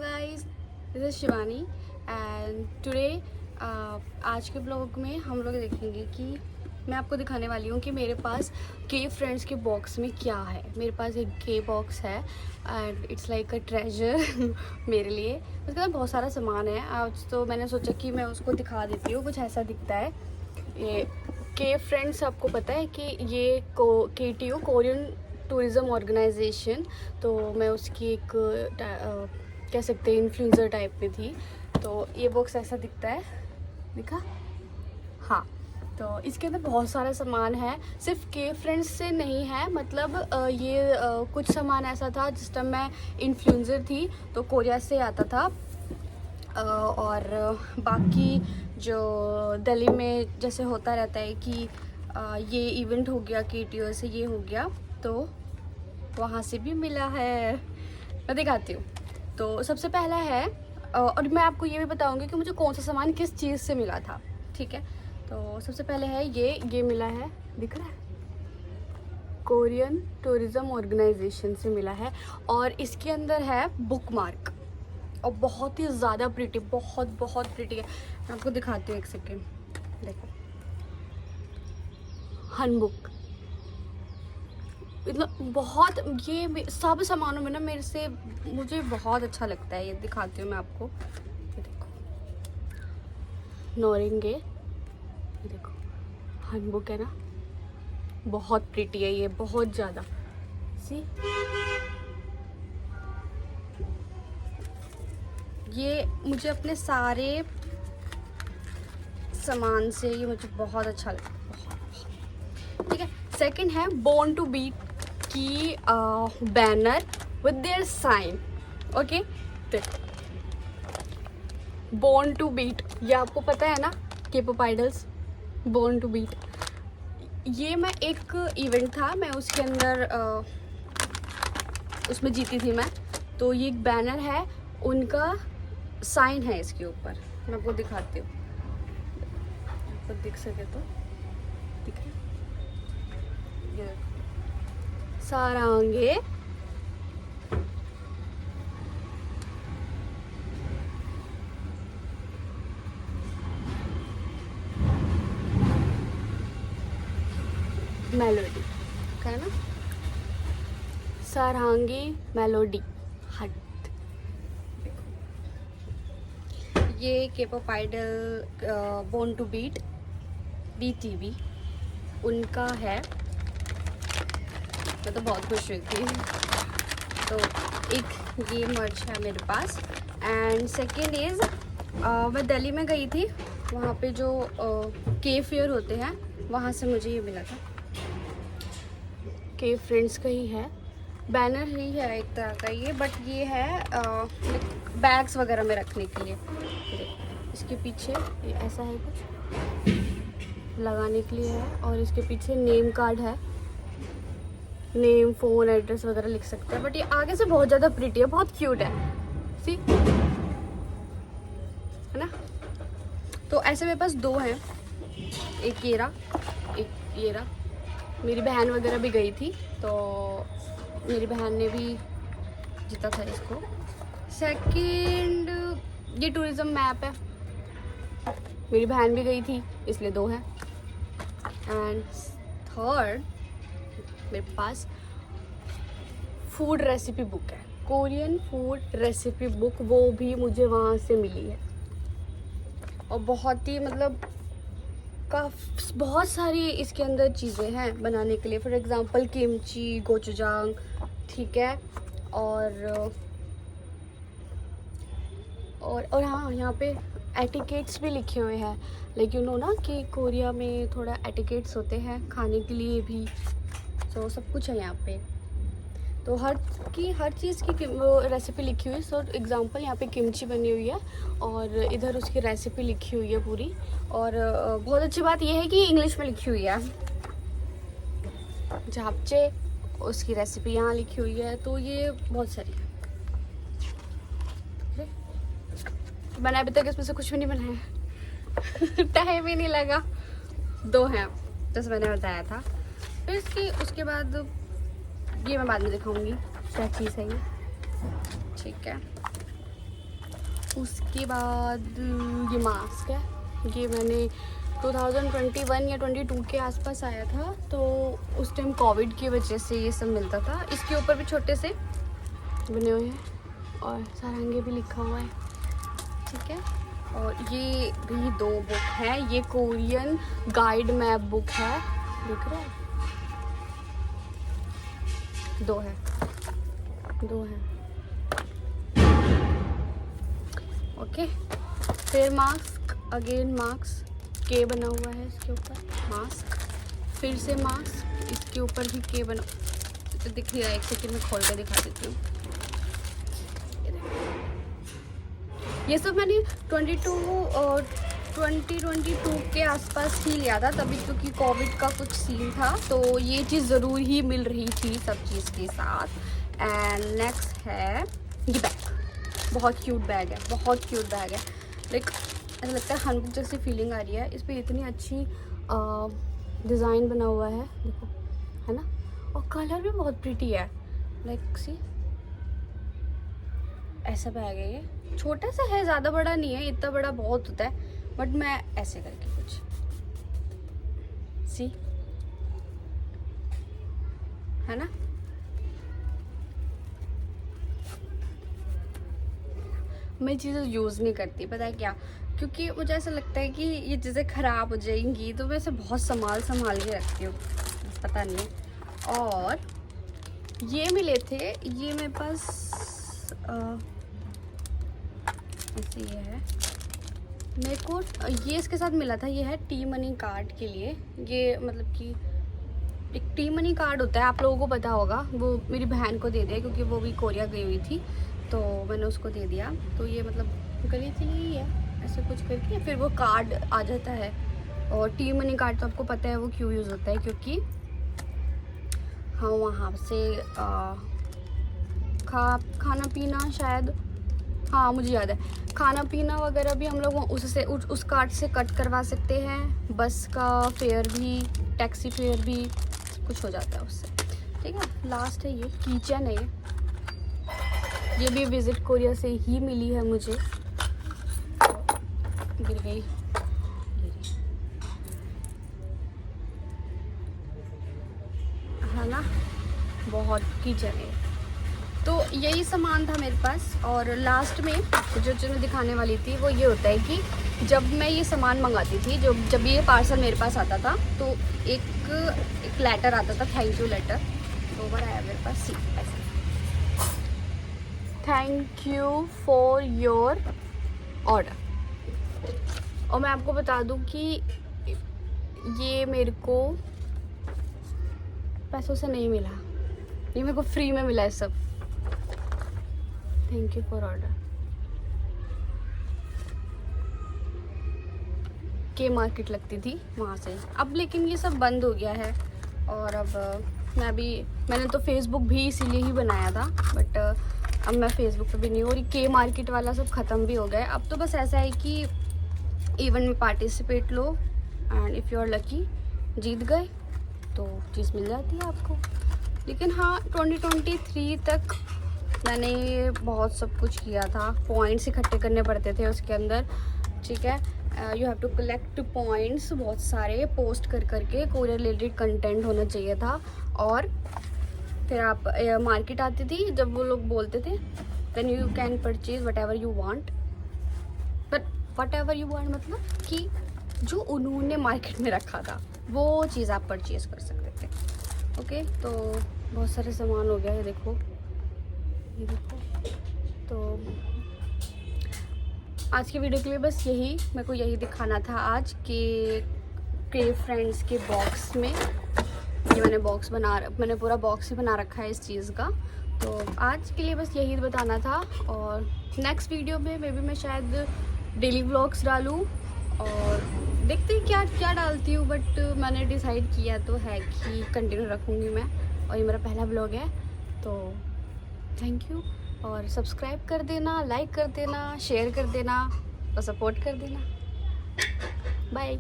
Guys, this is Shivani and today आज के blog में हम लोग देखेंगे कि मैं आपको दिखाने वाली हूँ कि मेरे पास के फ्रेंड्स के बॉक्स में क्या है। मेरे पास एक के बॉक्स है and it's like a treasure मेरे लिए। उसके अंदर बहुत सारा सामान है। आज तो मैंने सोचा कि मैं उसको दिखा देती हूँ। कुछ ऐसा दिखता है। ये के फ्रेंड्स, आपको पता है कि ये KTO कोरियन टूरिज़्म ऑर्गेनाइजेशन, तो मैं उसकी एक कह सकते हैं इन्फ्लुएंसर टाइप में थी। तो ये बॉक्स ऐसा दिखता है, दिखा? हाँ, तो इसके अंदर बहुत सारा सामान है। सिर्फ के फ्रेंड्स से नहीं है, मतलब ये कुछ सामान ऐसा था जिस टाइम मैं इन्फ्लुएंसर थी तो कोरिया से आता था। और बाकी जो दिल्ली में जैसे होता रहता है कि ये इवेंट हो गया KTO से, ये हो गया, तो वहाँ से भी मिला है। मैं दिखाती हूँ। तो सबसे पहला है, और मैं आपको ये भी बताऊँगी कि मुझे कौन सा सामान किस चीज़ से मिला था, ठीक है। तो सबसे पहले है ये मिला है, दिख रहा है, कोरियन टूरिज़्म ऑर्गेनाइजेशन से मिला है। और इसके अंदर है बुक मार्क, और बहुत ही ज़्यादा प्रिटी, बहुत प्रिटी है। मैं आपको दिखाती हूँ, एक सेकेंड, देखो, हनबुक। मतलब बहुत, ये सब सामानों में ना मुझे बहुत अच्छा लगता है। ये दिखाती हूँ मैं आपको, ये देखो, नौरिंगे, ये देखो, हनबुक है ना, बहुत प्रिटी है ये, बहुत ज़्यादा। सी, ये मुझे अपने सारे सामान से ये मुझे बहुत अच्छा लगता है, ठीक है। सेकंड है बोर्न टू बीट की banner with their sign, okay. Born to beat, ये आपको पता है ना, K-pop idols, born to beat. ये मैं एक इवेंट था, मैं उसके अंदर उसमें जीती थी मैं। तो ये एक बैनर है, उनका साइन है इसके ऊपर। मैं आपको दिखाती हूँ, आपको दिख सके तो, दिख रहा है, ये सारांगे। मेलोडी है ना, सारंगी मेलोडी हट। ये K-pop idol born to beat BTV उनका है। मैं तो बहुत खुश हुई थी। तो एक ये मर्च है मेरे पास। एंड सेकेंड इज़, मैं दिल्ली में गई थी, वहाँ पे जो के फेयर होते हैं, वहाँ से मुझे ये मिला था। के फ्रेंड्स का ही है, बैनर ही है एक तरह का ये, बट ये है बैग्स वगैरह में रखने के लिए। देखो, इसके पीछे ये ऐसा है, कुछ लगाने के लिए है, और इसके पीछे नेम कार्ड है, नेम, फ़ोन, एड्रेस वगैरह लिख सकते हैं। बट ये आगे से बहुत ज़्यादा प्रिटी है, बहुत क्यूट है, सी, है ना। तो ऐसे मेरे पास दो हैं, एक ये रहा, एक ये रहा। मेरी बहन वगैरह भी गई थी, तो मेरी बहन ने भी जीता था इसको। सेकंड, ये टूरिज़्म मैप है, मेरी बहन भी गई थी, इसलिए दो हैं। एंड थर्ड, मेरे पास फूड रेसिपी बुक है, कोरियन फूड रेसिपी बुक, वो भी मुझे वहाँ से मिली है। और बहुत ही, मतलब बहुत सारी इसके अंदर चीज़ें हैं बनाने के लिए। फॉर एग्ज़ाम्पल किमची, गोचुजांग, ठीक है। और हाँ, यहाँ पे एटिकेट्स भी लिखे हुए हैं, लाइक यू नो ना कि कोरिया में थोड़ा एटिकेट्स होते हैं खाने के लिए भी। सो सब कुछ है यहाँ पे। तो हर चीज़ की वो रेसिपी लिखी हुई है। सो एग्ज़ाम्पल, यहाँ पे किमची बनी हुई है और इधर उसकी रेसिपी लिखी हुई है पूरी। और बहुत अच्छी बात यह है कि इंग्लिश में लिखी हुई है। झापचे, उसकी रेसिपी यहाँ लिखी हुई है। तो ये बहुत सारी है। मैंने अभी तक इसमें से कुछ भी नहीं बनाया टाइम ही नहीं लगा। दो हैं जैसे मैंने बताया था। फिर उसके बाद ये मैं बाद में दिखाऊंगी क्या चीज़ है ये, ठीक है। उसके बाद ये मास्क है, ये मैंने 2021 या 22 के आसपास आया था, तो उस टाइम कोविड की वजह से ये सब मिलता था। इसके ऊपर भी छोटे से बने हुए हैं और सारंगी भी लिखा हुआ है, ठीक है। और ये भी 2 बुक हैं, ये कोरियन गाइड मैप बुक है, देख रहे हैं, 2 है। ओके, फिर मास्क, अगेन मास्क, के बना हुआ है इसके ऊपर, मास्क, फिर से मास्क, इसके ऊपर भी के बना, तो दिख नहीं रहा, एक सेकंड में खोल कर दिखा देती हूँ। ये सब मैंने 2022 के आसपास ही लिया था, तभी क्योंकि कोविड का कुछ सीन था, तो ये चीज़ ज़रूर ही मिल रही थी सब चीज़ के साथ। एंड नेक्स्ट है ये बैग, बहुत क्यूट बैग है, बहुत क्यूट बैग है, लाइक ऐसा लगता है हैंडबुक जैसी फीलिंग आ रही है। इस पर इतनी अच्छी डिज़ाइन बना हुआ है, देखो, है ना, और कलर भी बहुत प्रिटी है, लाइक सी, ऐसा बैग है। ये छोटा सा है, ज़्यादा बड़ा नहीं है, इतना बड़ा बहुत होता है, बट मैं ऐसे करके कुछ सी, है ना, मैं चीज़ें यूज़ नहीं करती, पता है क्या, क्योंकि मुझे ऐसा लगता है कि ये चीज़ें ख़राब हो जाएंगी, तो मैं इसे बहुत संभाल के रखती हूँ, पता नहीं। और ये मिले थे, ये मेरे पास ऐसे ये है, मेरे को ये इसके साथ मिला था, ये है टी मनी कार्ड के लिए। ये मतलब कि एक टी मनी कार्ड होता है, आप लोगों को पता होगा, वो मेरी बहन को दे दिया क्योंकि वो भी कोरिया गई हुई थी, तो मैंने उसको दे दिया। तो ये मतलब गले के लिए ही है, ऐसे कुछ करके फिर वो कार्ड आ जाता है। और टी मनी कार्ड तो आपको पता है वो क्यों यूज़ होता है, क्योंकि हाँ वहाँ से खाना पीना शायद, हाँ मुझे याद है, खाना पीना वगैरह भी हम लोग उससे उस कार्ड से कट करवा सकते हैं, बस का फेयर भी, टैक्सी फेयर भी, कुछ हो जाता है उससे, ठीक है। लास्ट है ये कीचेन है, ये भी विजिट कोरिया से ही मिली है मुझे, गिर गई, है ना, बहुत कीचेन है। तो यही सामान था मेरे पास। और लास्ट में जो मैं दिखाने वाली थी वो ये होता है कि जब मैं ये सामान मंगाती थी, जब ये पार्सल मेरे पास आता था, तो एक लेटर आता था, थैंक यू लेटर, तो बार आया मेरे पास, सी ऐसे, thank you for your order. और मैं आपको बता दूं कि ये मेरे को पैसों से नहीं मिला, ये मेरे को फ्री में मिला है सब, थैंक यू फॉर ऑर्डर, के मार्केट लगती थी वहाँ से। अब लेकिन ये सब बंद हो गया है, और अब मैंने तो फेसबुक भी इसीलिए ही बनाया था, बट अब मैं फेसबुक पे भी नहीं, और के मार्केट वाला सब ख़त्म भी हो गया है। अब तो बस ऐसा है कि इवेंट में पार्टिसिपेट लो, and if you are lucky जीत गए तो चीज़ मिल जाती है आपको। लेकिन हाँ 2023 तक मैंने बहुत सब कुछ किया था, पॉइंट्स इकट्ठे करने पड़ते थे उसके अंदर, ठीक है। You have to collect points, बहुत सारे पोस्ट करके कोरियर रिलेटेड कंटेंट होना चाहिए था। और फिर आप मार्केट आती थी, जब वो लोग बोलते थे then you can purchase whatever you want, but whatever you want मतलब कि जो उन्होंने मार्केट में रखा था वो चीज़ आप परचेज कर सकते थे। ओके, तो बहुत सारे सामान हो गया है, देखो ये देखो। तो आज की वीडियो के लिए बस मेरे को यही दिखाना था आज के फ्रेंड्स के बॉक्स में, ये मैंने पूरा बॉक्स ही बना रखा है इस चीज़ का। तो आज के लिए बस यही बताना था, और नेक्स्ट वीडियो में मैं शायद डेली व्लॉग्स डालूँ, और देखते हैं क्या डालती हूँ, बट मैंने डिसाइड किया तो है कि कंटिन्यू रखूँगी मैं, और ये मेरा पहला व्लॉग है। तो थैंक यू, और सब्सक्राइब कर देना, लाइक कर देना, शेयर कर देना और सपोर्ट कर देना। बाय।